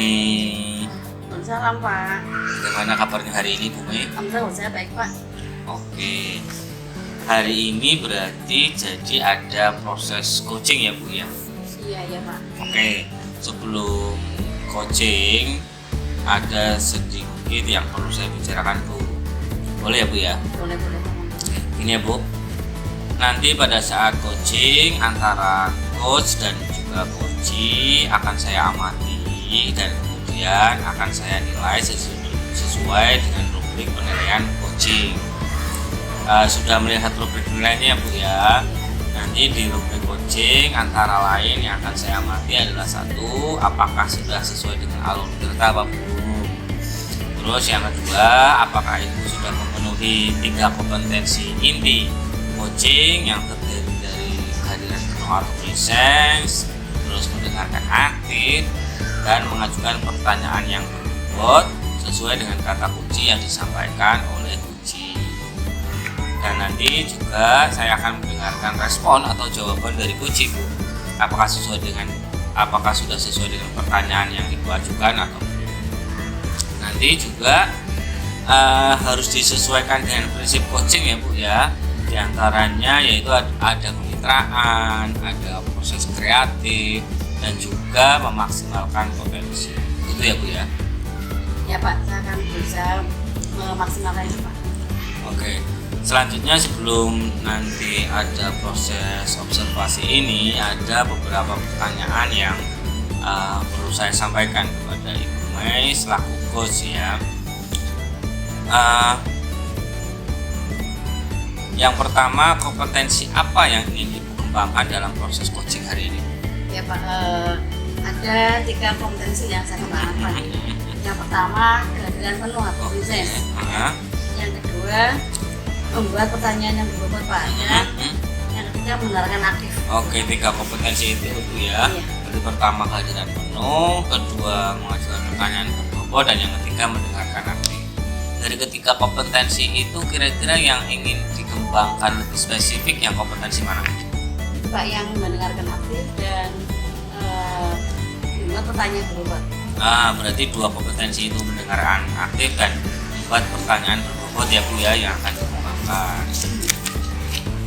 Mei. Waalaikumsalam Pak. Bagaimana kabarnya hari ini Bu Mei? Alhamdulillah saya baik Pak. Oke. Hari ini berarti jadi ada proses coaching ya Bu ya? Iya Pak. Oke. Sebelum coaching ada sedikit yang perlu saya bicarakan Bu. Boleh ya Bu ya? Boleh. Ini ya Bu. Nanti pada saat coaching antara coach dan juga coachee akan saya amati dan kemudian akan saya nilai sesuai dengan rubrik penilaian coaching. Sudah melihat rubrik nilainya ya Bu ya. Nanti di rubrik coaching antara lain yang akan saya amati adalah satu, apakah sudah sesuai dengan alur cerita Bapak Bu. Terus yang kedua, apakah Ibu sudah memenuhi 3 kompetensi inti coaching yang terdiri dari kehadiran penuh atau presence, terus mendengarkan aktif dan mengajukan pertanyaan yang berbobot sesuai dengan kata kunci yang disampaikan oleh coachee. Dan nanti juga saya akan mendengarkan respon atau jawaban dari coachee Bu. Apakah sudah sesuai dengan pertanyaan yang Ibu ajukan atau belum. Nanti juga harus disesuaikan dengan prinsip coaching ya Bu ya. Di antaranya yaitu ada kemitraan, ada proses kreatif dan juga memaksimalkan potensi. Itu ya Bu ya. Ya Pak, saya akan berusaha memaksimalkan itu Pak. Oke. Selanjutnya sebelum nanti ada proses observasi ini, ada beberapa pertanyaan yang perlu saya sampaikan kepada Ibu Mei selaku coach ya. Yang pertama, kompetensi apa yang ingin Ibu kembangkan dalam proses coaching hari ini? Ya Pak, ada 3 kompetensi yang saya kembangkan Pak. Yang pertama, kehadiran penuh atau presence. Yang kedua, membuat pertanyaan yang berbobot Pak. Dan yang ketiga, mendengarkan aktif. Oke, 3 kompetensi itu Bu ya. Iya. Jadi pertama kehadiran penuh, kedua mengajukan pertanyaan berbobot, dan yang ketiga mendengarkan aktif. Dari ketiga kompetensi itu kira-kira yang ingin dikembangkan lebih spesifik yang kompetensi mana? Pak, yang mendengarkan aktif dan membuat pertanyaan berbobot. Berarti 2 kompetensi itu mendengarkan aktif dan membuat pertanyaan berbobot ya Bu ya yang akan dikembangkan.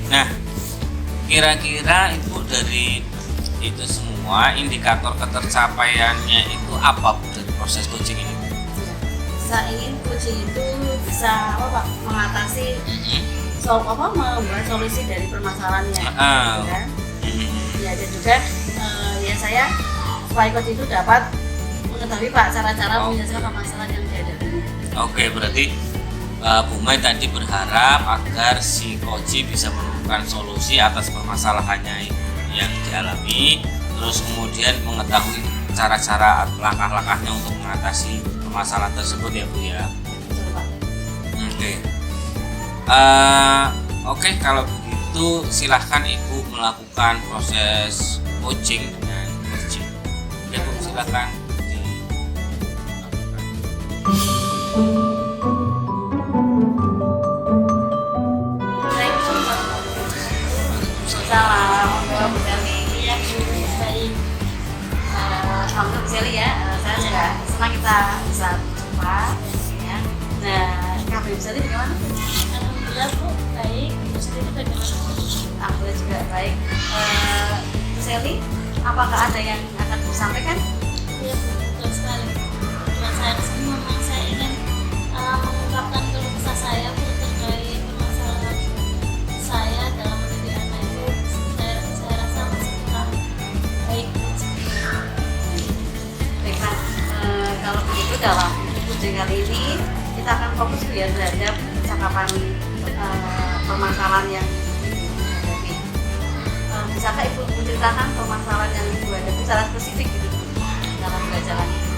Nah, kira-kira Ibu dari itu semua indikator ketercapaiannya itu apa Bu dari proses coaching ini? Saya ingin coaching itu bisa mengatasi membuat solusi dari permasalahannya. Kan? Ya, dan juga ya saya supaya coach itu dapat mengetahui Pak cara-cara menyelesaikan permasalahan yang dihadapi. Oke, berarti Bu Mei tadi berharap agar si coachee bisa menemukan solusi atas permasalahannya yang dialami, terus kemudian mengetahui cara-cara langkah-langkahnya untuk mengatasi permasalahan tersebut ya Bu ya. Betul Pak. Oke, kalau begitu silahkan Ibu melakukan proses coaching dengan coaching. Ya Bu, silahkan. Alhamdulillah Bu Seli. Iya Bu, baik. Alhamdulillah Bu Seli ya. Saya juga senang kita bisa berjumpa ya. Nah, kabar Bu Seli bagaimana? Alhamdulillah Bu, baik. Bu Seli bagaimana? Alhamdulillah juga baik. Bu Seli, apakah ada yang akan disampaikan? Iya Bu, betul sekali. Tujuan saya kesini memang saya ingin mengungkapkan keluh kesah saya Bu terkait permasalahan saya dalam mendidik anak itu. Saya rasa masih kurang baik Bu. Baik Pak, kalau begitu dalam coaching kali ini kita akan fokus ya terhadap percakapan permasalahan yang dihadapi. Bisakah Ibu menceritakan permasalahan yang Ibu hadapi secara spesifik gitu dalam pelajaran ini?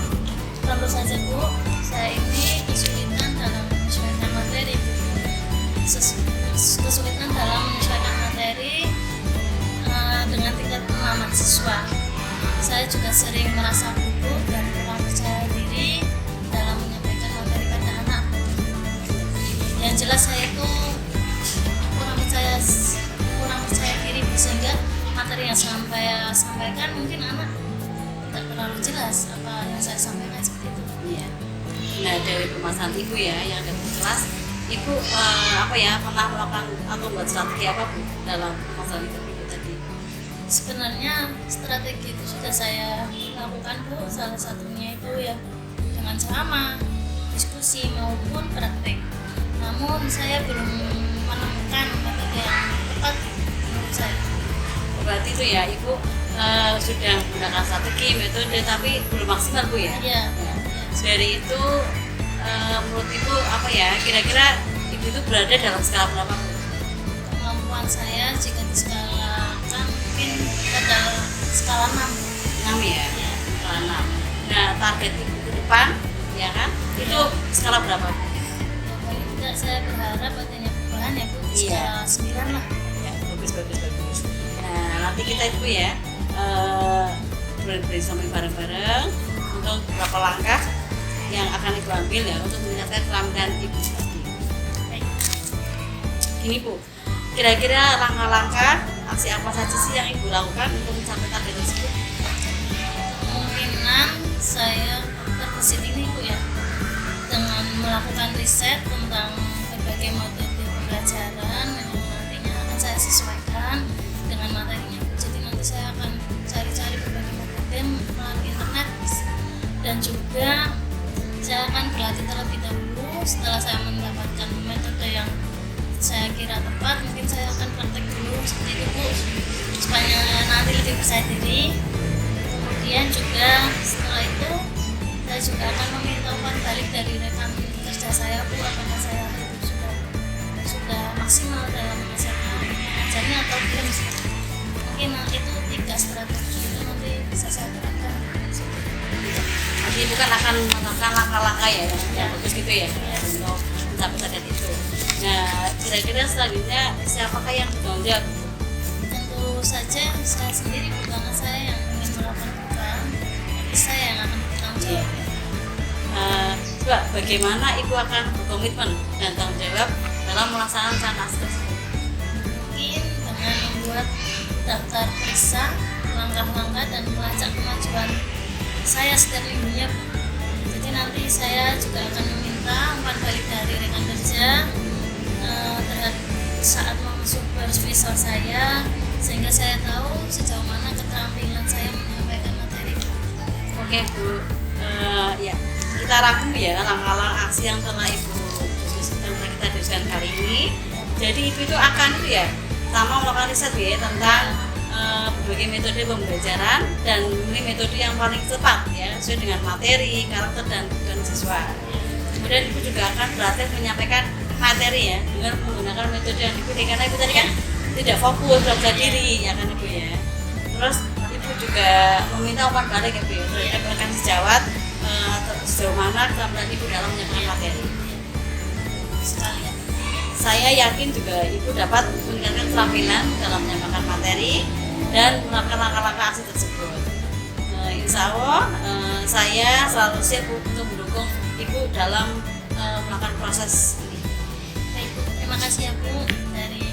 Tentu saja Bu, saya ini kesulitan dalam menyesuaikan materi Bu. Kesulitan dalam menyesuaikan materi dengan tingkat pemahaman siswa. Saya juga sering merasa gugup dan kurang percaya diri dalam menyampaikan materi pada anak. Yang jelas saya itu kurang percaya diri sehingga materi yang saya sampaikan mungkin anak tidak terlalu jelas. jelas apa yang saya sampaikan seperti itu. Iya. Nah, dari permasalahan ibu ya yang ada jelas, ibu pernah melakukan atau membuat strategi apa Bu dalam masalah itu ibu tadi? Sebenarnya strategi itu sudah saya lakukan Bu, salah satunya itu ya dengan ceramah, diskusi maupun praktek. Namun saya belum menemukan metode yang tepat menurut saya. Berarti itu ya ibu sudah menggunakan strategi, metode, tapi belum maksimal Bu ya? Iya. Dari itu menurut ibu kira-kira ibu itu berada dalam skala berapa Bu? Kemampuan saya jika diskalakan mungkin pada skala 6. 6 ya? Ya. Skala 6. Nah, target ibu ke depan ya kan? Itu skala berapa? Ya, paling tidak saya berharap adanya perubahan ya Bu, di skala 9 lah. Ya, bagus. Nah, nanti kita itu ya brainstorming bareng-bareng untuk beberapa langkah yang akan ibu ambil ya untuk meningkatkan keterampilan ibu tadi. Gini Bu, kira-kira langkah-langkah aksi apa saja sih yang ibu lakukan untuk mencapai target tersebut? Kemungkinan saya terbesit ini Bu ya, dengan melakukan riset tentang berbagai metode pembelajaran yang nantinya akan saya sesuaikan dengan materinya Bu. Jadi nanti saya akan cari-cari berbagai metode melalui internet, dan juga saya akan berlatih terlebih dahulu. Setelah saya mendapatkan metode yang saya kira tepat, mungkin saya akan praktek dulu seperti itu Bu, supaya nanti lebih percaya diri. Kemudian juga setelah itu saya juga akan meminta umpan balik dari rekan kerja saya Bu, apakah saya itu sudah maksimal dalam mengajarnya atau belum. Mungkin nanti itu 3 strategi itu nanti bisa saya terapkan. Nanti ibu kan akan melakukan langkah-langkah ya yang bagus gitu ya untuk mencapai target itu. Nah, kira-kira selanjutnya siapakah yang bertanggung jawab? Tentu saja saya sendiri, karena saya yang ingin melakukan perubahan, jadi saya yang akan bertanggung jawab. Coba bagaimana ibu akan berkomitmen dan tanggung jawab dalam melaksanakan rencana tersebut? Mungkin dengan membuat daftar periksa langkah-langkah dan melacak kemajuan saya setiap minggunya Bu. Jadi nanti saya juga akan meminta umpan balik dari rekan kerja terhadap saat masuk supervisor saya, sehingga saya tahu sejauh mana keterampilan saya menyampaikan materi. Oke Bu, ya kita rangkum ya langkah-langkah aksi yang telah ibu kita diskusikan kali ini. Jadi ibu itu akan sama melakukan riset ya tentang berbagai metode pembelajaran dan memilih metode yang paling tepat ya sesuai dengan materi, karakter dan kebutuhan siswa. Kemudian ibu juga akan berlatih menyampaikan materi ya dengan menggunakan metode yang dipilih, karena ibu tadi kan tidak fokus belajar diri ya kan ibu ya. Terus ibu juga meminta umpan balik ya Bu ya, rekan sejawat sejauh mana keterampilan ibu dalam menyampaikan materi. Sekalian. Saya yakin juga ibu dapat meningkatkan keterampilan dalam menyampaikan materi dan melakukan langkah-langkah aksi tersebut. Insya Allah saya selalu siap untuk mendukung ibu dalam melakukan proses ini. Baik Bu, terima kasih ya Bu. Dari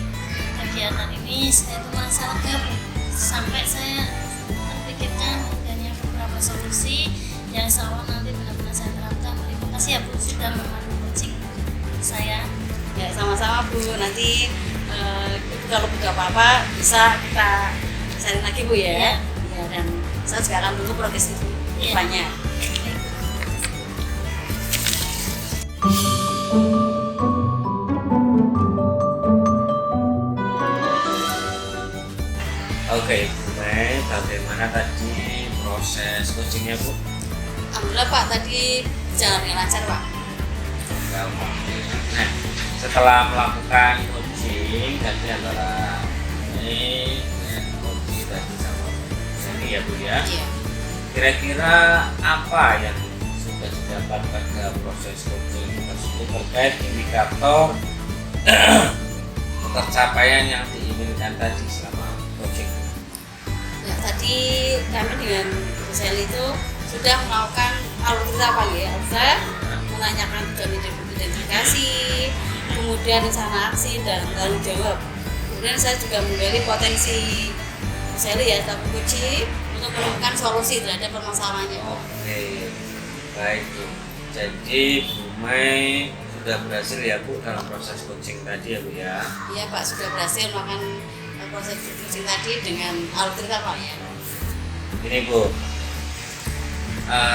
kegiatan ini saya itu merasa lega Bu, sampai saya terpikirkan adanya beberapa solusi yang insya Allah nanti benar-benar saya terapkan. Terima kasih ya Bu sudah memandu coaching saya. Ya sama-sama Bu, nanti kalau butuh apa-apa bisa kita cari lagi Bu ya. Ya, dan saya juga akan tunggu progres itu banyak. Oke, Bu Mei, bagaimana tadi proses coachingnya Bu? Alhamdulillah Pak, tadi jalan dengan lancar Pak. Nah, setelah melakukan coaching tadi antara ini coaching tadi sama ini ya Bu ya. Iya. Kira-kira apa yang sudah didapat pada proses coaching tersebut terkait indikator tercapaian yang diinginkan tadi selama coaching? Ya, tadi kami dengan Bu Sally itu sudah melakukan menanyakan tujuan identifikasi, kemudian rencana aksi dan tanggung jawab. Kemudian saya juga menggali potensi Bu Sally ya, tapi kunci untuk menemukan solusi terhadap permasalahannya. Oke, baik Bu. Jadi Bu Mai sudah berhasil ya Bu dalam proses coaching tadi ya Bu ya? Iya Pak, sudah berhasil melakukan proses coaching tadi dengan algoritma Pak ya. Ini Bu,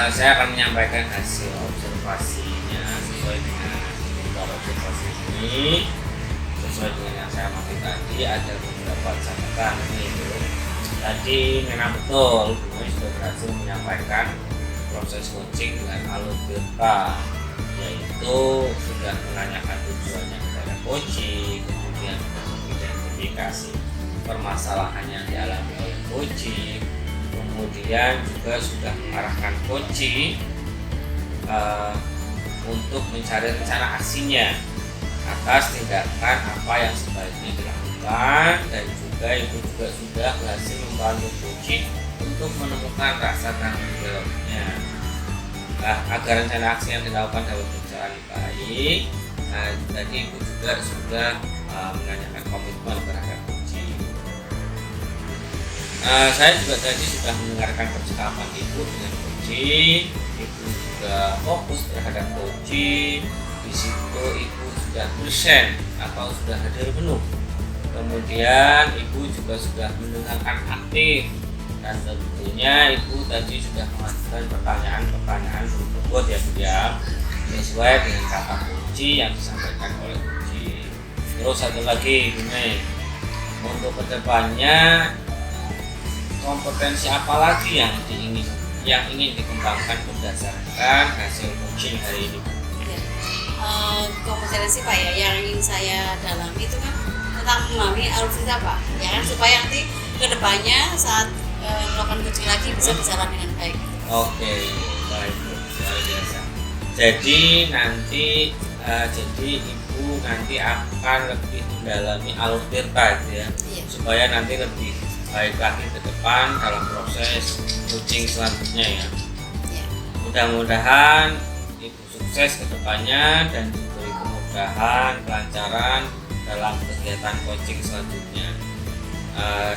saya akan menyampaikan hasil observasinya sesuai dengan observasi ini, sesuai dengan yang saya amati tadi. Ada beberapa catatan ini Bu. Tadi memang betul Bu Mai sudah berhasil menyampaikan proses coaching dengan algoritma, yaitu sudah menanyakan tujuannya kepada coaching, kemudian mengidentifikasi permasalahan yang dialami oleh coaching, kemudian juga sudah mengarahkan coaching untuk mencari rencana aksinya atas tindakan apa yang sebaiknya dilakukan, dan juga ibu juga sudah berhasil membantu coaching untuk menemukan rasa tanggung jawabnya. Nah, agar rencana aksi yang dilakukan dapat berjalan baik, tadi ibu juga sudah menanyakan komitmen terhadap coaching. Saya juga tadi sudah mendengarkan percakapan ibu dengan coaching. Ibu juga fokus terhadap coaching. Di situ ibu sudah present atau sudah hadir penuh. Kemudian ibu juga sudah mendengarkan aktif, dan tentunya ibu tadi sudah mengajukan pertanyaan-pertanyaan berikut ya Bu ya, sesuai dengan kata kunci yang disampaikan oleh coaching. Terus satu lagi Bu Mai, untuk kedepannya kompetensi apa lagi yang ingin dikembangkan berdasarkan hasil coaching hari ini? Kompetensi Pak ya, yang ingin saya dalami itu kan tentang memahami algoritma Pak, ya kan, supaya nanti kedepannya saat melakukan coaching lagi bisa berjalan dengan baik. Oke, baik Bu, luar biasa. Jadi nanti ibu nanti akan lebih mendalami algoritma gitu ya, Iya. supaya nanti lebih baik lagi ke depan dalam proses coaching selanjutnya ya. Iya. Mudah-mudahan ibu sukses ke depannya dan diberi kemudahan, kelancaran dalam kegiatan coaching selanjutnya.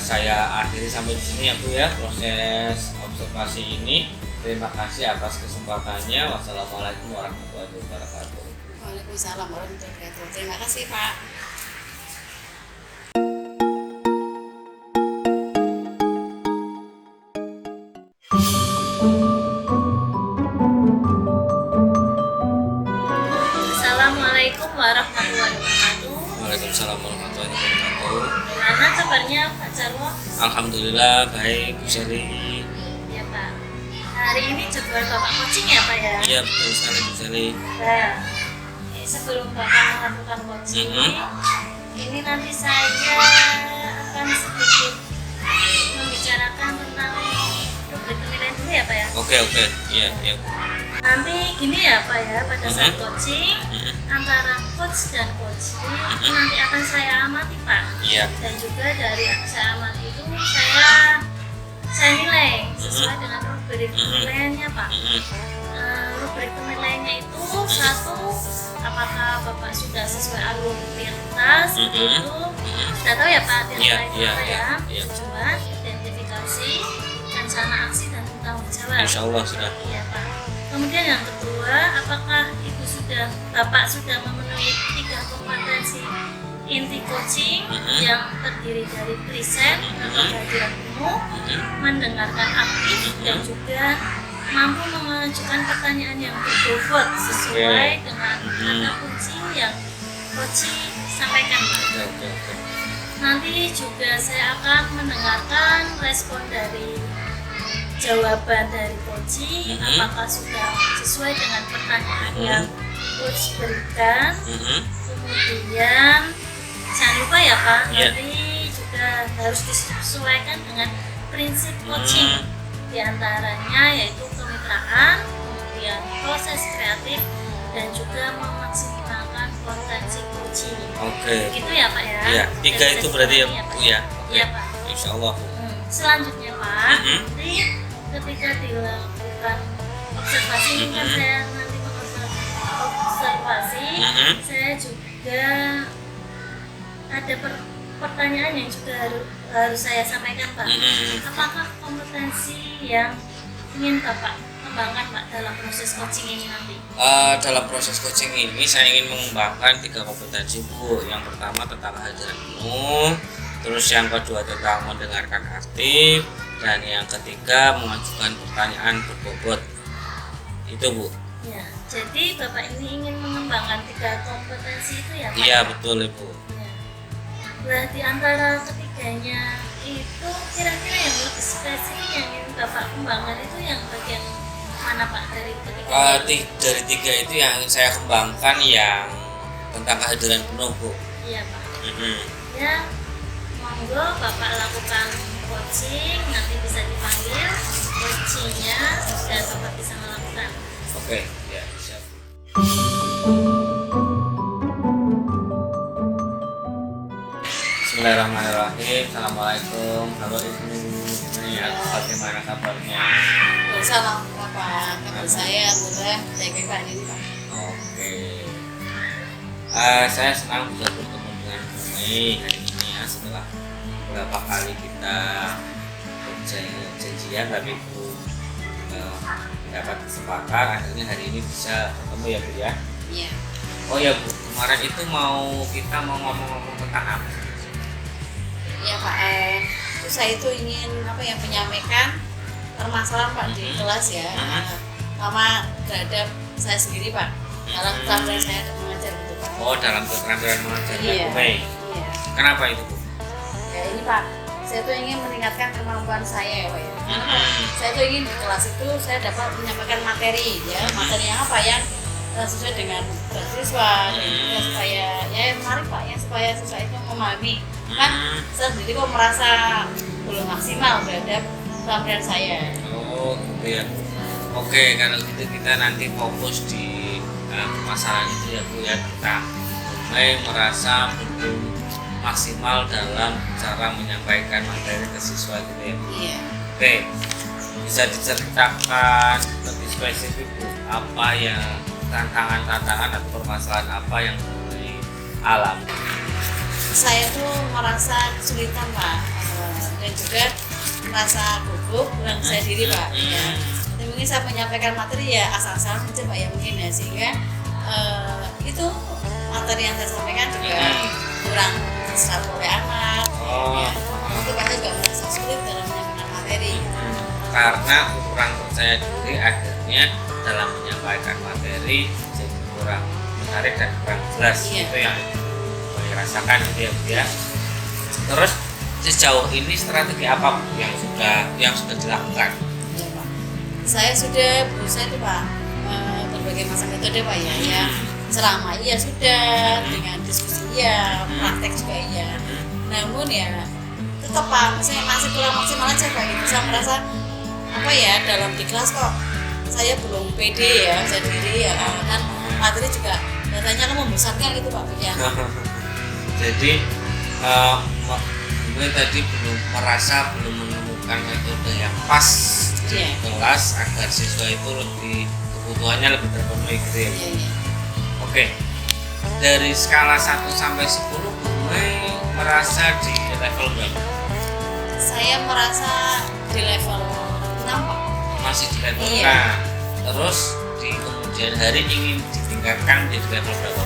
Saya akhiri sampai di sini ya Bu ya, proses observasi ini. Terima kasih atas kesempatannya. Wassalamualaikum warahmatullahi wabarakatuh. Waalaikumsalam warahmatullahi wabarakatuh. Terima kasih Pak. Assalamualaikum warahmatullahi wabarakatuh. Waalaikumsalam warahmatullahi wabarakatuh. Gimana kabarnya Pak Jarwo? Alhamdulillah baik Bu Sari. Ya Pak. Hari ini jadwal Bapak coaching ya Pak ya? Iya betul sekali Bu Sari. Nah, sebelum Bapak melakukan coaching, ini nanti saya akan sedikit membicarakan tentang rubrik penilaian dulu ya Pak ya? Oke, iya. Nanti gini ya Pak ya, pada saat coaching antara coach dan coaching nanti akan saya amati Pak. Iya. Dan juga dari yang saya amati itu saya nilai sesuai dengan rubrik penilaiannya Pak. Rubrik penilaiannya itu satu, apakah Bapak sudah sesuai algoritma seperti itu. Sudah tahu ya Pak nilainya Pak ya. Tujuan, identifikasi, rencana aksi dan tanggung jawab. Insya Allah sudah. Iya Pak. Kemudian yang kedua, apakah Bapak sudah memenuhi 3 kompetensi inti coaching yang terdiri dari present atau kehadiran penuh, mendengarkan aktif, dan juga mampu mengajukan pertanyaan yang berbobot sesuai dengan kata kunci yang coaching sampaikan Pak. Nanti juga saya akan mendengarkan respon dari jawaban dari coaching, apakah sudah sesuai dengan pertanyaan yang coach berikan. Kemudian jangan lupa ya Pak, nanti juga harus disesuaikan dengan prinsip coaching, diantaranya yaitu kemitraan, kemudian proses kreatif, dan juga memaksimalkan potensi coaching. Oke. Gitu ya Pak ya. Iya, 3 itu berarti ya Bu ya. Iya Pak. Insya Allah Bu. Selanjutnya Pak, nanti ketika dilakukan observasi ini kan saya nanti mengobservasi, saya juga ada pertanyaan yang juga harus saya sampaikan Pak. Apakah kompetensi yang ingin Bapak kembangkan Pak dalam proses coaching ini nanti? Dalam proses coaching ini saya ingin mengembangkan 3 kompetensi Bu. Yang pertama tentang kehadiran penuh, terus yang kedua tentang mendengarkan aktif, dan yang ketiga mengajukan pertanyaan berbobot. Itu Bu. Ya, jadi Bapak ini ingin mengembangkan 3 kompetensi itu ya Pak? Iya betul Ibu. Ya. Nah, di antara ketiganya itu kira-kira yang lebih spesifik yang ingin Bapak kembangkan itu yang bagian mana Pak dari ketiga? Dari 3 itu yang saya kembangkan yang tentang kehadiran penuh Bu. Iya Pak. Ya, monggo Bapak lakukan coaching, nanti bisa dipanggil coachingnya dan Bapak bisa melakukan. Oke, ya siap. Bismillahirrahmanirrahim. Assalamualaikum. Halo Ibu. Ya, bagaimana kabarnya? Salam Bapak, kabar saya alhamdulillah baik-baik Pak ini Pak. Oke. Saya senang bisa bertemu dengan Bu Mei hari ini ya, setelah beberapa kali kita janjian tapi Bu dapat kesempatan, akhirnya hari ini bisa ketemu ya Bu ya. Iya. Oh ya Bu, kemarin itu kita mau ngomong-ngomong tentang apa? Iya Pak, itu saya itu ingin menyampaikan permasalahan Pak di kelas ya, sama terhadap saya sendiri Pak, dalam keterampilan saya mengajar gitu Pak. Oh, dalam keterampilan mengajarnya Iya. Bu Mei. Iya. Kenapa itu Bu? Ya ini Pak, saya tuh ingin meningkatkan kemampuan saya ya Pak ya. Saya tuh ingin di kelas itu saya dapat menyampaikan materi ya, materi yang apa yang sesuai dengan siswa, dan juga supaya ya menarik Pak ya, supaya siswa itu memahami. Kan saya sendiri kok merasa belum maksimal terhadap keterampilan saya. Oh gitu ya. Oke, kalau gitu kita nanti fokus di permasalahan itu ya Bu ya, kita mulai merasa belum maksimal dalam cara menyampaikan materi ke siswa gitu ya Bu. Iya. Oke, bisa diceritakan lebih spesifik Bu, apa yang tantangan-tantangan atau permasalahan apa yang dialami? Saya tuh merasa kesulitan Pak, dan juga merasa gugup dengan saya diri Pak ya. Dan mungkin saya menyampaikan materi ya asal-asalan aja Pak ya mungkin ya, sehingga itu materi yang saya sampaikan juga kurang diserap oleh anak ya. Itu Pak juga merasa sulit dalam menyampaikan materi karena kurang percaya diri, akhirnya dalam menyampaikan materi jadi kurang menarik dan kurang jelas. Itu yang dirasakan gitu ya Bu ya. Terus sejauh ini strategi apa Bu yang sudah dilakukan? ya Pak. Saya sudah berusaha itu Pak, berbagai macam metode Pak ya, ya ceramah iya sudah, dengan diskusi iya, praktek juga iya. Namun ya tetap Pak, misalnya masih kurang maksimal aja Pak gitu. Saya merasa dalam di kelas kok saya belum pede ya, saya diri ya kan materi juga rasanya kan membosankan gitu Pak ya. Jadi gue tadi belum menemukan metode yang pas di kelas agar siswa itu kebutuhannya lebih terpenuhi gitu ya. Oke. Dari skala 1 sampai 10 gue merasa di level berapa? Saya merasa di level 6 Pak. Masih di level 6. Iya. Terus di kemudian hari ingin ditingkatkan menjadi level berapa?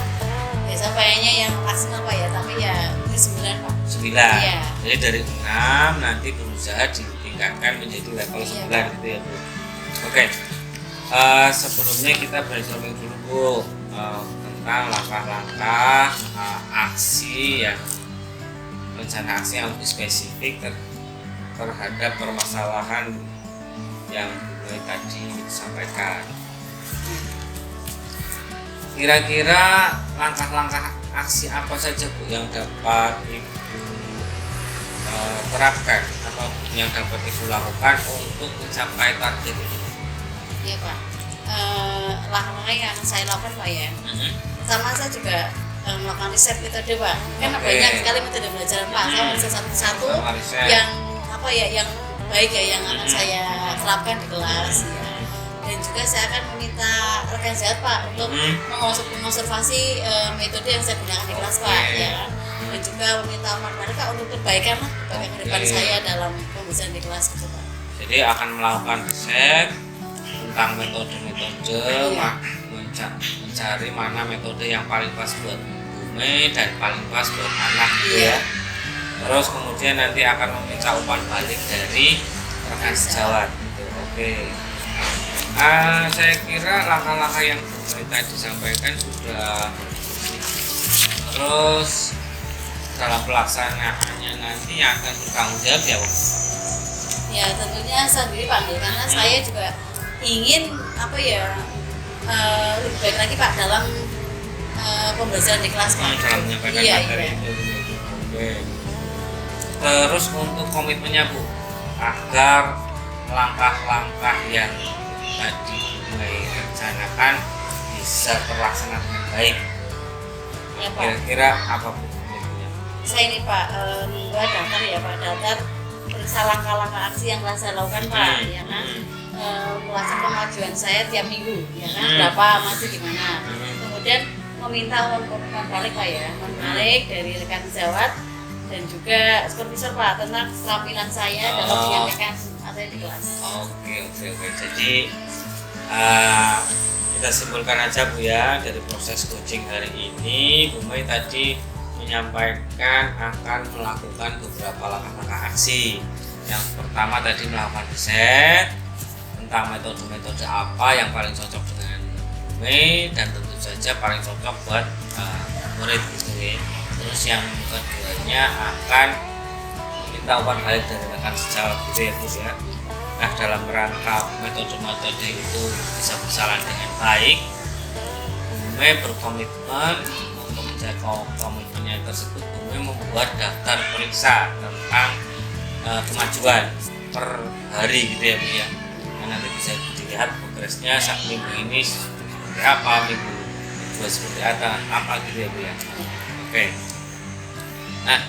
Ya sampainya yang maksimal Pak ya, tapi ya ini 9 Pak. 9. Iya. Jadi dari 6 nanti berusaha ditingkatkan menjadi level 9 gitu ya Bu. Oke. Sebelumnya kita brainstorming dulu Bu tentang langkah-langkah rencana aksi yang lebih spesifik terhadap permasalahan yang mulai tadi sampaikan. Kira-kira langkah-langkah aksi apa saja Bu yang dapat Ibu terapkan atau yang dapat Ibu lakukan untuk mencapai target ini? Iya Pak, langkah-langkah yang saya lakukan Pak ya. Pertama saya juga melakukan riset metode Pak. Kan banyak sekali metode belajar Pak. Saya riset satu-satu yang yang baik ya, yang akan saya terapkan di kelas ya. Dan juga saya akan meminta rekan sehat Pak untuk mengobservasi metode yang saya gunakan di kelas Pak ya. dan juga meminta umpan balik Kak untuk perbaikan ke depan saya dalam pembelajaran di kelas gitu Pak. Jadi akan melakukan riset tentang metode-metode, mencari mana metode yang paling pas buat Bume dan paling pas buat anak gitu ya. Terus kemudian nanti akan meminta umpan balik dari rekan sejawat gitu. Oke. Saya kira langkah-langkah yang tadi disampaikan sudah. Terus dalam pelaksanaannya nanti akan bertanggung jawab ya Pak? Ya tentunya saya sendiri Pak, karena saya juga ingin lebih baik lagi Pak dalam pembelajaran di kelas Pak. Dalam menyampaikan materi itu. Oke. Terus untuk komitmennya Bu, agar langkah-langkah yang tadi mulai rencanakan bisa terlaksana dengan baik. Ya, Pak. Kira-kira apa Bu komitmennya? Saya ini Pak membuat daftar ya Pak, daftar periksa langkah-langkah aksi yang telah saya lakukan Pak, ya kan. Melacak kemajuan saya tiap minggu, ya kan. Berapa masih di mana. Kemudian meminta umpan balik Pak ya, balik dari rekan sejawat dan juga supervisor Pak tentang keterampilan saya dalam menyampaikan materi di kelas. Oke. Jadi kita simpulkan aja Bu ya, dari proses coaching hari ini Bu Mei tadi menyampaikan akan melakukan beberapa langkah-langkah aksi. Yang pertama tadi melakukan riset tentang metode-metode apa yang paling cocok dengan Bu Mei dan tentu saja paling cocok buat murid gitu ya. Terus yang keduanya akan meminta umpan balik dari rekan sejawat gitu ya Bu ya. Nah dalam rangka metode-metode itu bisa berjalan dengan baik, Bu Mei berkomitmen untuk menjaga komitmennya tersebut. Bu Mei membuat daftar periksa tentang kemajuan per hari gitu ya Bu ya. Nah, nanti bisa dilihat progresnya saat minggu ini seperti apa, minggu kedua seperti apa gitu ya Bu ya. Oke. Nah,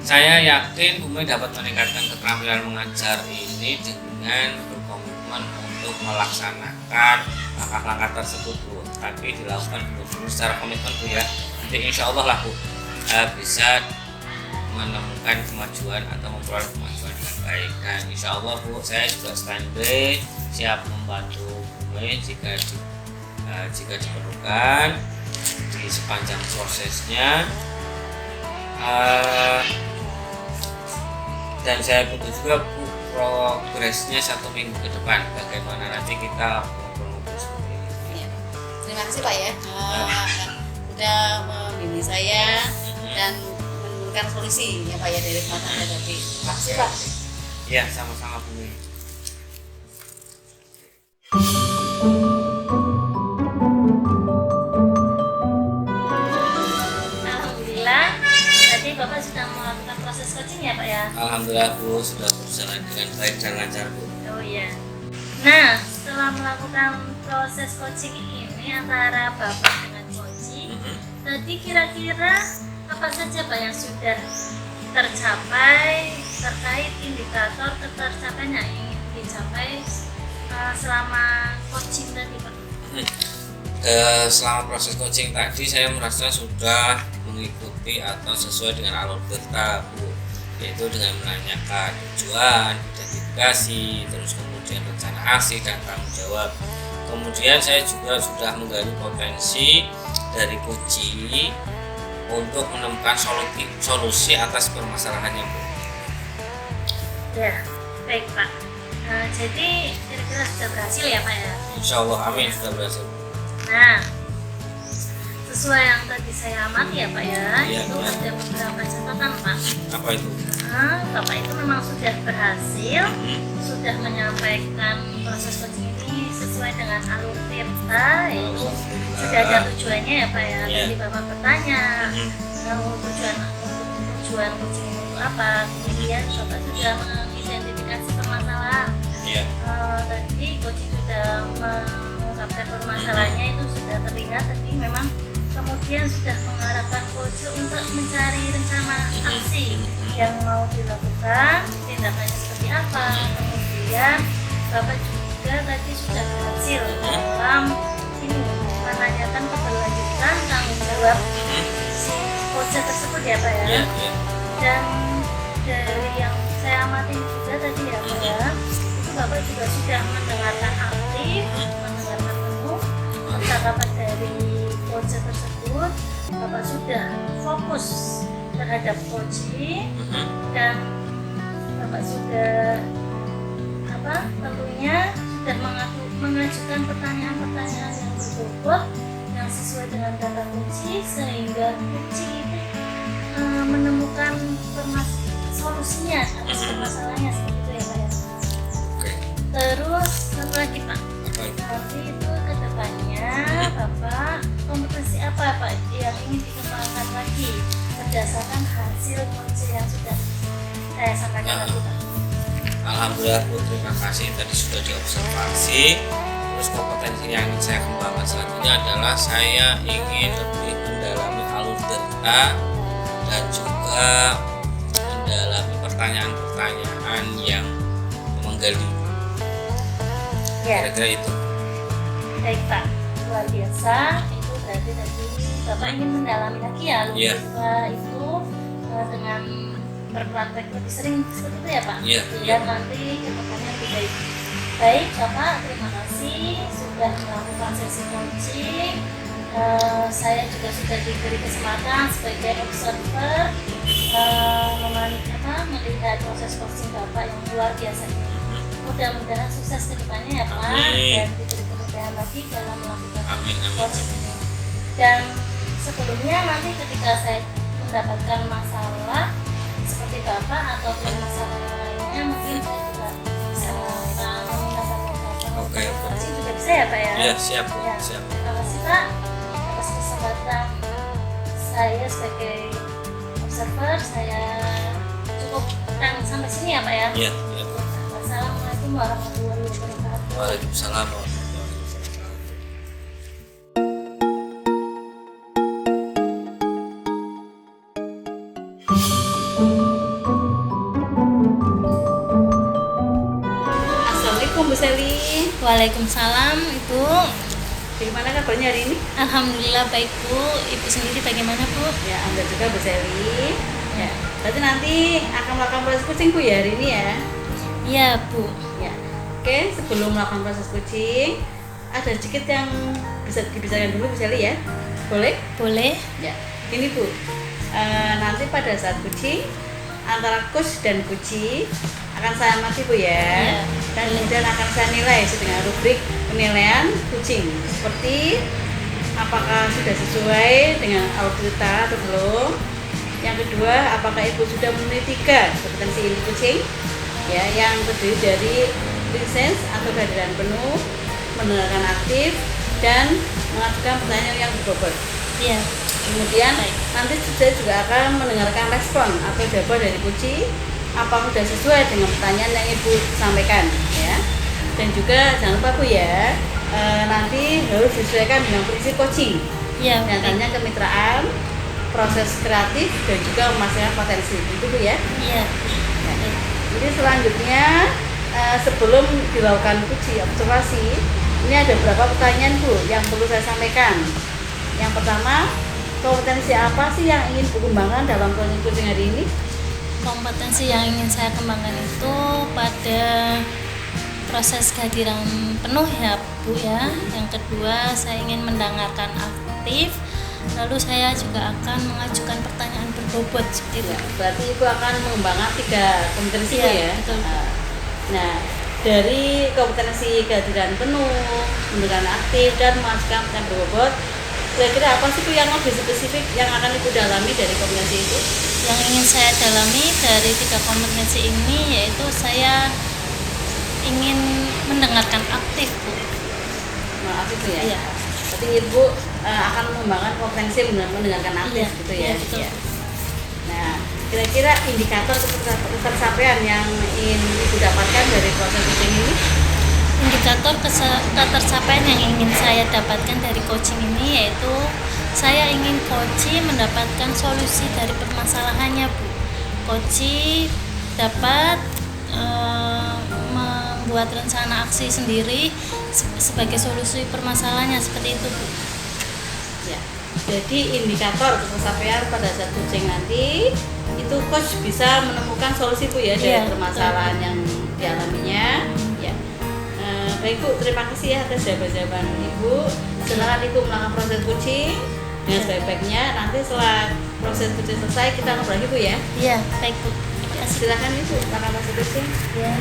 saya yakin Bu Mei dapat meningkatkan keterampilan mengajar ini dengan berkomitmen untuk melaksanakan langkah-langkah tersebut Bu. Tapi dilakukan dulu secara komitmen Bu ya. Nanti insya Allah lah Bu bisa menemukan kemajuan atau memperoleh kemajuan dengan baik. Dan insya Allah Bu, saya juga standby siap membantu Bu Mei jika diperlukan di sepanjang prosesnya. Dan saya tunggu juga Bu progresnya 1 minggu ke depan, bagaimana nanti kita ngobrol-ngobrol seperti ini. Terima kasih Pak ya, sudah membimbing saya dan menemukan solusi ya Pak ya dari masalah tadi. Terima kasih Pak. Ya sama-sama Bu Mei. Alhamdulillah, tadi Bapak sudah melakukan proses coaching ya Pak ya? Alhamdulillah Bu, sudah berjalan dengan baik dan lancar Bu. Oh iya. Nah, setelah melakukan proses coaching ini antara Bapak dengan coaching, tadi kira-kira apa saja Pak yang sudah tercapai terkait indikator tercapainya yang ingin dicapai selama coaching tadi Pak? Selama proses coaching tadi saya merasa sudah mengikuti atau sesuai dengan alur berita Bu, yaitu dengan menanyakan tujuan, identifikasi, terus kemudian rencana aksi dan tanggung jawab. Kemudian saya juga sudah menggali potensi dari coaching untuk menemukan solusi atas permasalahannya Bu. Ya, baik Pak. Jadi kira-kira sudah berhasil ya Pak ya? Insya Allah, amin, sudah berhasil. Nah, sesuai yang tadi saya amati ya Pak ya, Iya, itu iya. ada beberapa catatan Pak. Apa itu? Bapak itu memang sudah berhasil, sudah menyampaikan proses coaching ini sesuai dengan alur tirta, yaitu sudah ada tujuannya ya Pak ya. Iya. Tadi Bapak bertanya, tujuan coaching itu apa, kemudian Bapak sudah mengidentifikasi permasalahan. Iya. Tadi coaching sudah mengungkapkan permasalahannya itu sudah terlihat, tapi memang kemudian sudah mengarahkan coach untuk mencari rencana aksi yang mau dilakukan, tindakannya seperti apa. Kemudian Bapak juga tadi sudah berhasil dalam ini menanyakan keberlanjutan tanggung jawab si coach tersebut ya Pak ya. Iya. Dan dari yang saya amati juga tadi ya Pak ya, itu Bapak juga sudah mendengarkan aktif, mendengarkan penuh percakapan dari coach tersebut. Bapak sudah fokus terhadap coaching dan Bapak sudah tentunya sudah mengajukan pertanyaan-pertanyaan yang berbobot yang sesuai dengan data kunci, sehingga kunci itu menemukan solusinya atas permasalahannya, seperti itu ya Pak ya. Oke. Terus satu lagi Pak, Apa itu? nanti itu ke depannya Bapak kompetensi apa Pak yang ingin dikembangkan lagi berdasarkan hasil kunci yang sudah saya sampaikan tadi Pak. Alhamdulillah Bu, terima kasih tadi sudah diobservasi. Terus kompetensi yang ingin saya kembangkan selanjutnya adalah saya ingin lebih mendalami alur data dan juga mendalami pertanyaan-pertanyaan yang menggali. Ya, Kira-kira itu. baik Pak, luar biasa. Itu berarti tadi Bapak ingin mendalami lagi ya, lebih Iya. setelah itu dengan berpraktek lebih sering seperti itu ya Pak. Iya, Dan iya. nanti kedepannya lebih baik. Baik Bapak, terima kasih sudah melakukan sesi coaching. Saya juga sudah diberi kesempatan sebagai observer melihat proses coaching Bapak yang luar biasa ini. Mudah-mudahan sukses ke depannya ya Pak, Amin. dan diberi kemudahan lagi dalam melakukan Amin, amin. coaching ini. Dan sebelumnya nanti ketika saya mendapatkan masalah seperti Bapak ataupun masalah lainnya, mungkin saya juga bisa mendapatkan Oke. coaching juga bisa ya Pak ya. Ya, siap Bu, Ya, siap. terima kasih Pak atas kesempatan saya sebagai observer. Saya cukupkan sampai sini ya Pak ya. Iya, iya Bu. Wassalamualaikum warahmatullahi wabarakatuh. Waalaikumsalam warahmatullahi wabarakatuh. Assalamualaikum Bu Seli. Waalaikumsalam Ibu. Bagaimana kabarnya hari ini? Alhamdulillah baik Bu. Ibu sendiri bagaimana Bu? Ya, alhamdulillah juga Bu Seli. Ya, berarti nanti akan melakukan proses coaching Bu ya hari ini ya. Iya Bu. Ya. Oke, sebelum melakukan proses coaching, ada sedikit yang bisa dibicarakan dulu Bu Seli ya. Boleh? Boleh? Ya. Ini Bu, nanti pada saat coaching antara coach dan coachee akan saya amati Bu ya. Iya. Dan kemudian akan saya nilai dengan rubrik penilaian coaching, seperti apakah sudah sesuai dengan audita atau belum. Yang kedua, apakah Ibu sudah memenuhi 3 kompetensi ini coaching ya, yang terdiri dari lisensi atau kehadiran penuh, mendengarkan aktif, dan mengajukan pertanyaan yang berbobot. Iya. Kemudian Baik. nanti saya juga akan mendengarkan respon atau jawaban dari coachee apa sudah sesuai dengan pertanyaan yang Ibu sampaikan ya. Dan juga jangan lupa Bu ya, nanti harus disesuaikan dengan prinsip coaching. Iya. Nyatanya kemitraan, proses kreatif, dan juga memastikan potensi. Itu Bu ya. Iya. Jadi selanjutnya sebelum dilakukan uji observasi, ini ada beberapa pertanyaan Bu yang perlu saya sampaikan. Yang pertama, kompetensi apa sih yang ingin Bu kembangkan dalam coaching hari ini? Kompetensi yang ingin saya kembangkan itu pada proses kehadiran penuh ya Bu ya. Yang kedua, saya ingin mendengarkan aktif. Lalu saya juga akan mengajukan pertanyaan berbobot seperti itu. Ya, berarti Ibu akan mengembangkan 3 kompetensi Iya, ya. betul. Nah, dari kompetensi kehadiran penuh, mendengarkan aktif, dan mengajukan pertanyaan berbobot, kira-kira apa sih Bu yang lebih spesifik yang akan Ibu dalami dari kompetensi itu? Yang ingin saya dalami dari 3 kompetensi ini yaitu saya ingin mendengarkan aktif Bu. Nah, aktif ya. Iya. Berarti Ibu akan mengembangkan kompetensi mendengarkan aktif Iya, gitu ya. iya, betul. Iya. Nah, kira-kira indikator ketercapaian yang ingin Ibu dapatkan dari proses coaching ini? Indikator ketercapaian yang ingin saya dapatkan dari coaching ini yaitu saya ingin coach mendapatkan solusi dari permasalahannya Bu. Coach dapat membuat rencana aksi sendiri sebagai solusi permasalahannya, seperti itu Bu. Ya. Jadi indikator kesampaian pada saat coaching nanti itu coach bisa menemukan solusi Bu ya dari permasalahan yang dialaminya. Ya. Baik Bu, terima kasih ya atas jawaban-jawaban Ibu. Silakan Ibu melakukan proses coaching dengan sebaik-baiknya. Nanti setelah proses coaching selesai kita ngobrol lagi Bu ya. Iya, baik Bu. Terima kasih. Silakan Ibu melakukan proses coaching. Ya.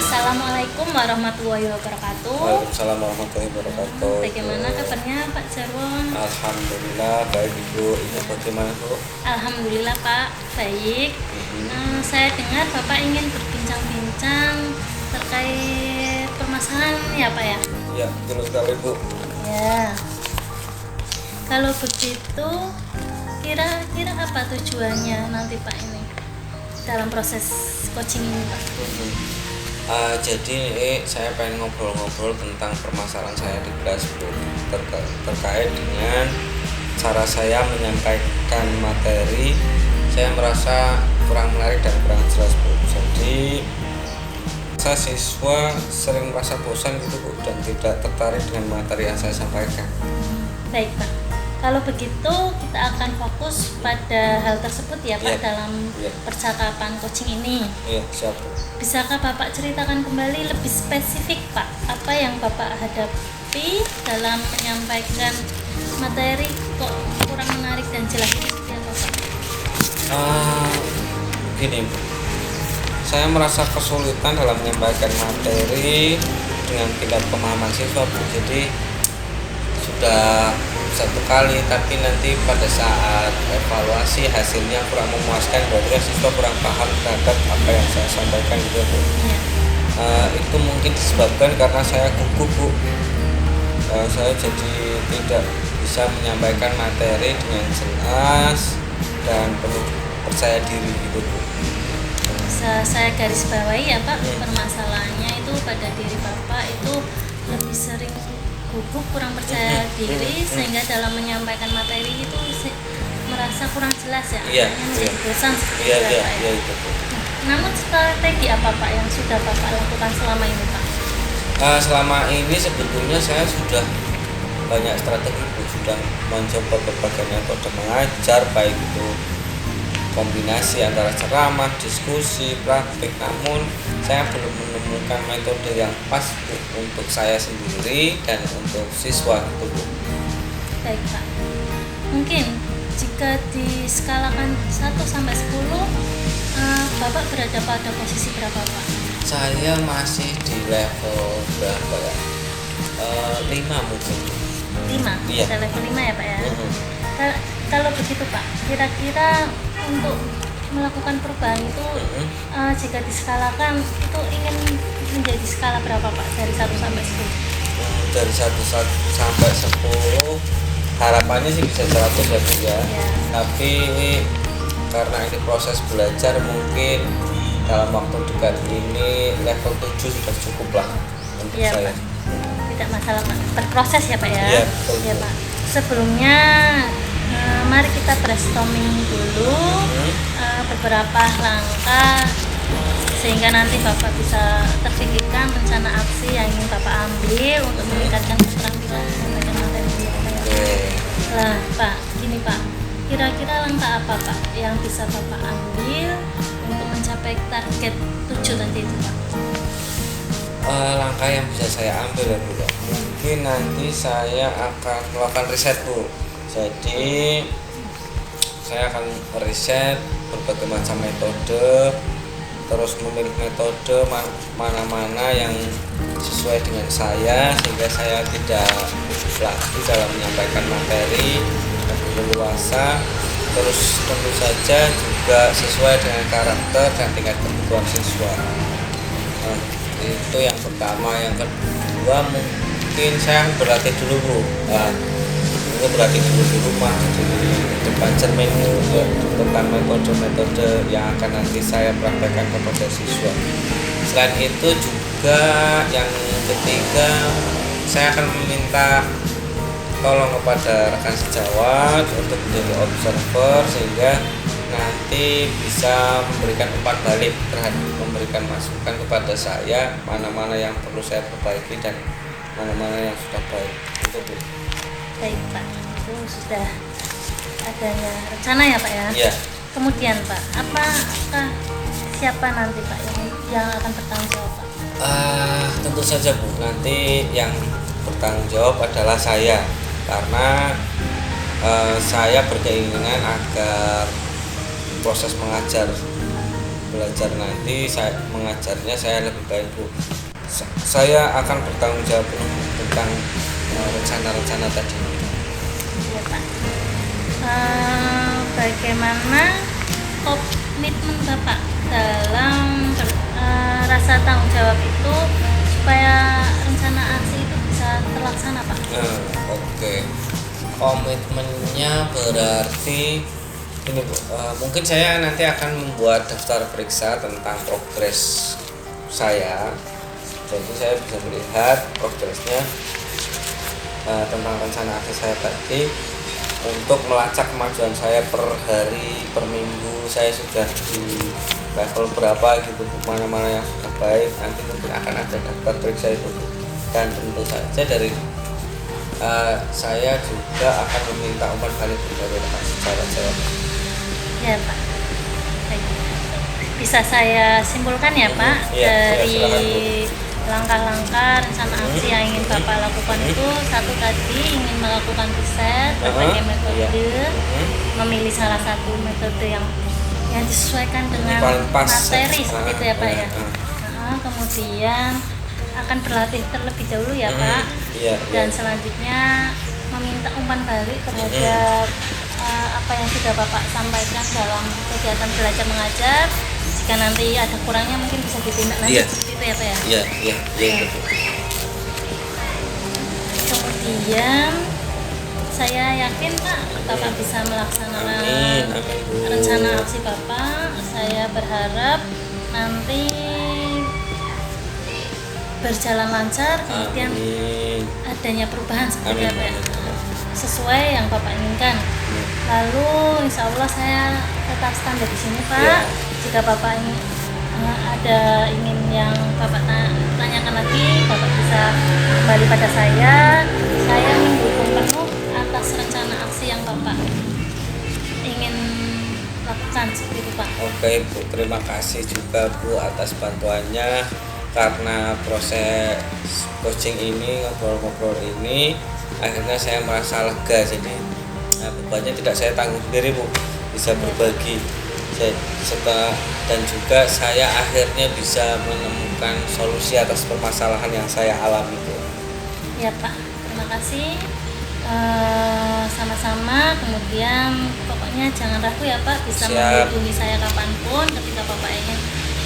Assalamualaikum warahmatullahi wabarakatuh. Waalaikumsalam warahmatullahi wabarakatuh. Bagaimana kabarnya Pak Jarwon? Alhamdulillah baik Ibu. Ini bagaimana Bu? Alhamdulillah Pak, baik. Saya dengar Bapak ingin berbincang-bincang terkait permasalahan ya Pak ya? Ya, betul sekali Bu. Ya. Kalau begitu, kira-kira apa tujuannya nanti Pak ini dalam proses coaching ini Pak? Jadi saya pengen ngobrol-ngobrol tentang permasalahan saya di kelas Bu, terkait dengan cara saya menyampaikan materi. Saya merasa kurang menarik dan kurang jelas Bu. Jadi saya siswa sering merasa bosan gitu Bu, dan tidak tertarik dengan materi yang saya sampaikan. Baik Pak, kalau begitu kita akan fokus pada hal tersebut ya Pak dalam percakapan coaching ini. Iya, siap Bu. Bisakah Bapak ceritakan kembali lebih spesifik Pak, apa yang Bapak hadapi dalam menyampaikan materi kok kurang menarik dan jelas seperti apa Pak? Gini Bu, saya merasa kesulitan dalam menyampaikan materi dengan tingkat pemahaman siswa Bu. Jadi sudah satu kali, tapi nanti pada saat evaluasi hasilnya kurang memuaskan, berarti siswa kurang paham terhadap apa yang saya sampaikan gitu Bu. Itu mungkin disebabkan karena saya gugup Bu. Saya jadi tidak bisa menyampaikan materi dengan jelas dan penuh percaya diri gitu Bu. Saya garis bawahi ya Pak, permasalahannya itu pada diri Bapak itu lebih sering gugup, kurang percaya diri, sehingga dalam menyampaikan materi itu merasa kurang jelas ya, menjadi bosan seperti itu ya Pak ya. Itu Bu. Namun strategi apa Pak yang sudah Bapak lakukan selama ini Pak? Selama ini sebetulnya saya sudah banyak strategi Bu, sudah mencoba berbagai metode mengajar, baik itu kombinasi antara ceramah, diskusi, praktik, namun saya belum menemukan metode yang pas Bu, untuk saya sendiri dan untuk siswa itu Bu. Baik Pak, mungkin jika diskalakan 1 sampai 10, Bapak berada pada posisi berapa Pak? Saya masih di level berapa ya? 5 mungkin. 5? Iya. Ada level 5 ya Pak ya? Kalau begitu Pak, kira-kira untuk melakukan perubahan itu jika diskalakan itu ingin menjadi skala berapa Pak dari 1 sampai 10? Dari 1 sampai 10 harapannya sih bisa 100 ya Bu ya. Tapi karena ini proses belajar, mungkin dalam waktu dekat ini level 7 sudah cukup lah untuk saya. Pak. Tidak masalah Pak, berproses ya Pak ya. Iya, betul. Ya Pak. Sebelumnya mari kita brainstorming dulu beberapa langkah sehingga nanti Bapak bisa terpikirkan rencana aksi yang ingin Bapak ambil untuk meningkatkan keterampilan menyampaikan materi ya Pak ya. Lah Pak, gini Pak, kira-kira langkah apa Pak yang bisa Bapak ambil untuk mencapai target 7 tadi itu Pak? Langkah yang bisa saya ambil ya Bu, mungkin nanti saya akan melakukan riset Bu. Jadi saya akan riset berbagai macam metode, terus memilih metode mana-mana yang sesuai dengan saya, sehingga saya tidak lagi dalam menyampaikan materi dan leluasa. Terus tentu saja juga sesuai dengan karakter dan tingkat kebutuhan siswa. Itu yang pertama. Yang kedua, mungkin saya berlatih dulu Bu. Berlatih dulu di rumah, di depan cermin tentang metode-metode yang akan nanti saya praktekkan kepada siswa. Selain itu juga yang ketiga, saya akan meminta tolong kepada rekan sejawat untuk menjadi observer, sehingga nanti bisa memberikan umpan balik terhadap memberikan masukan kepada saya mana-mana yang perlu saya perbaiki dan mana-mana yang sudah baik. Itu Bu. Baik Pak, itu sudah adanya rencana ya Pak ya. Iya. Kemudian Pak, apakah siapa nanti Pak yang akan bertanggung jawab Pak? Tentu saja Bu, nanti yang bertanggung jawab adalah saya karena saya berkeinginan agar proses belajar nanti mengajarnya saya lebih baik Bu. Saya akan bertanggung jawab tentang rencana-rencana tadi. Iya Pak. Bagaimana komitmen Bapak dalam rasa tanggung jawab itu supaya rencana aksi itu bisa terlaksana Pak? Oke. Komitmennya berarti ini Bu, mungkin saya nanti akan membuat daftar periksa tentang progres saya. Jadi saya bisa melihat progresnya tentang rencana aksi saya tadi untuk melacak kemajuan saya per hari, per minggu saya sudah di level berapa gitu, mana-mana yang sudah baik. Nanti mungkin akan ada daftar periksa itu dan tentu saja dari saya juga akan meminta umpan balik dari rekan sejawat saya. Ya Pak. Baik. Bisa saya simpulkan ya Pak dari langkah-langkah rencana aksi yang ingin Bapak lakukan itu satu tadi ingin melakukan riset berbagai metode, memilih salah satu metode yang disesuaikan dengan materi seperti itu ya Pak ya. Kemudian akan berlatih terlebih dahulu ya Pak. Dan selanjutnya meminta umpan balik terhadap apa yang sudah Bapak sampaikan dalam kegiatan belajar mengajar. Jika nanti ada kurangnya mungkin bisa ditindak lanjut seperti itu ya Pak ya. Iya. Kemudian saya yakin Pak Bapak bisa melaksanakan rencana aksi Bapak. Saya berharap nanti berjalan lancar, kemudian adanya perubahan seperti apa ya, sesuai yang Bapak inginkan. Lalu insya Allah saya tetap stand di sini Pak. Jika Bapak ingin yang Bapak tanyakan lagi, Bapak bisa kembali pada saya. Saya mendukung penuh atas rencana aksi yang Bapak ingin lakukan seperti itu Pak. Oke Bu, terima kasih juga Bu atas bantuannya. Karena proses coaching ini, ngobrol-ngobrol ini, akhirnya saya merasa lega jadi bebannya tidak saya tanggung sendiri Bu, bisa berbagi dan juga saya akhirnya bisa menemukan solusi atas permasalahan yang saya alami Bu. Ya Pak, terima kasih. Sama-sama. Kemudian pokoknya jangan ragu ya Pak, bisa menghubungi saya kapanpun ketika Bapak ingin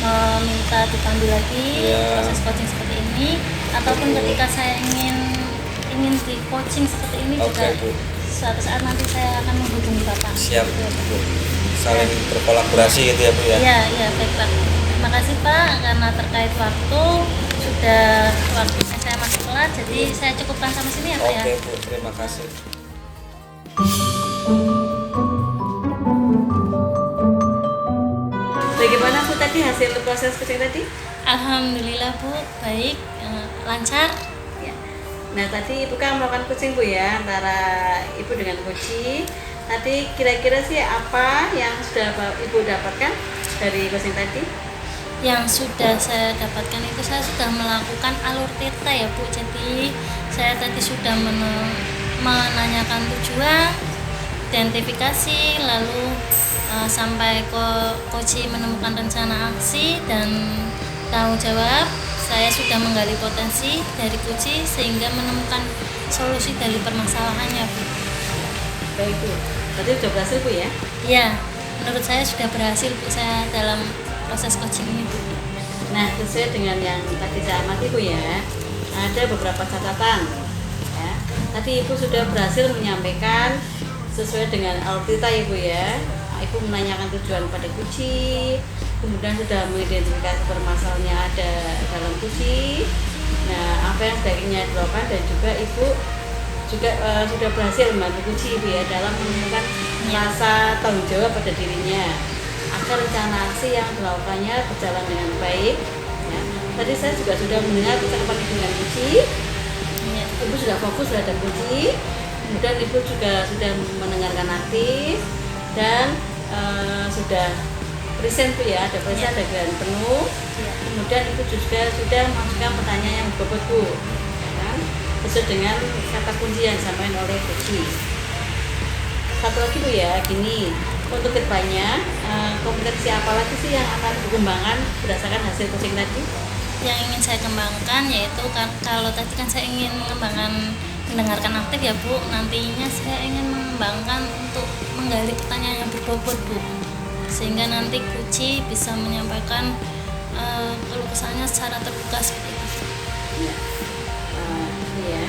meminta dipandu lagi proses coaching seperti ini, ataupun ketika saya ingin di coaching seperti ini juga suatu saat nanti saya akan menghubungi Bapak. Siap Bu, saling berkolaborasi gitu ya Bu ya. Iya baik Pak. Terima kasih Pak karena terkait waktunya saya masih telat, jadi saya cukupkan sampai sini ya Pak ya. Oke Bu, terima kasih. Bagaimana Bu tadi hasil proses coaching tadi? Alhamdulillah Bu, baik, lancar. Ya. Nah tadi Ibu kan melakukan coaching Bu ya antara Ibu dengan coach. Tadi kira-kira sih apa yang sudah Ibu dapatkan dari coaching tadi? Yang sudah saya dapatkan itu saya sudah melakukan alur theta ya Bu. Jadi saya tadi sudah menanyakan tujuan, identifikasi, lalu sampai coach menemukan rencana aksi dan tanggung jawab. Saya sudah menggali potensi dari coach sehingga menemukan solusi dari permasalahannya Bu. Baik Bu, berarti sudah berhasil Bu ya? Ya, menurut saya sudah berhasil Bu saya dalam proses coaching ini Bu. Nah sesuai dengan yang tadi saya amati Bu ya, ada beberapa catatan ya. Tadi Ibu sudah berhasil menyampaikan sesuai dengan alur theta Ibu ya. Ibu menanyakan tujuan pada kuci, kemudian sudah mengidentifikasi permasalahannya ada dalam kuci. Nah, apa yang sebaiknya dilakukan dan juga Ibu juga sudah berhasil membantu kuci Ibu ya dalam menemukan merasa tanggung jawab pada dirinya agar rencana aksi yang dilakukannya berjalan dengan baik. Ya. Tadi saya juga sudah mendengar percakapan Ibu dengan Puji. Ibu sudah fokus terhadap Puji, kemudian Ibu juga sudah mendengarkan aktif dan sudah present tuh ya, ada present, ada giliran penuh. Kemudian Ibu juga sudah memasukkan pertanyaan yang berbobot Bu, ya kan? Sesuai dengan kata kunci yang disampaikan oleh Puji. Satu lagi Bu ya, gini, untuk kedepannya kompetensi apa lagi sih yang akan dikembangkan berdasarkan hasil coaching tadi? Yang ingin saya kembangkan yaitu kalau tadi kan saya ingin mengembangkan mendengarkan aktif ya Bu, nantinya saya ingin mengembangkan untuk menggali pertanyaan yang berbobot Bu, sehingga nanti Kuci bisa menyampaikan keluh kesahnya secara terbuka seperti itu. Ya. Ya.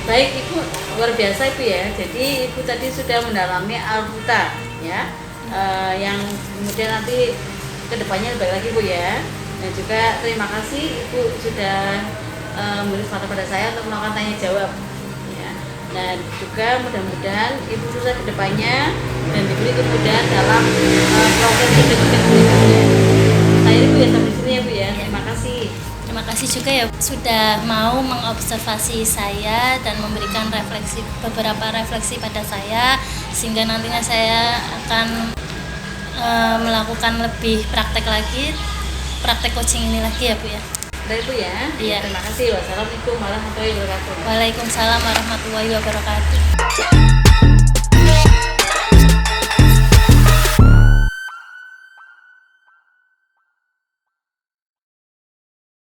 Baik Ibu, luar biasa Ibu ya. Jadi Ibu tadi sudah mendalami Alhuda ya, yang kemudian nanti kedepannya lebih lagi Bu ya. Dan juga terima kasih Ibu sudah memberi kesempatan pada saya untuk melakukan tanya jawab ya. Dan juga mudah-mudahan Ibu sukses kedepannya dan diberi kemudahan dalam proses hidup berikutnya. Saya Ibu ya sampai sini ya Bu ya. Terima kasih. Terima kasih juga ya sudah mau mengobservasi saya dan memberikan beberapa refleksi pada saya, sehingga nantinya saya akan melakukan lebih praktek coaching ini lagi ya Bu ya. Dari Bu ya. Iya. Terima kasih. Wassalamualaikum warahmatullahi wabarakatuh. Waalaikumsalam warahmatullahi wabarakatuh.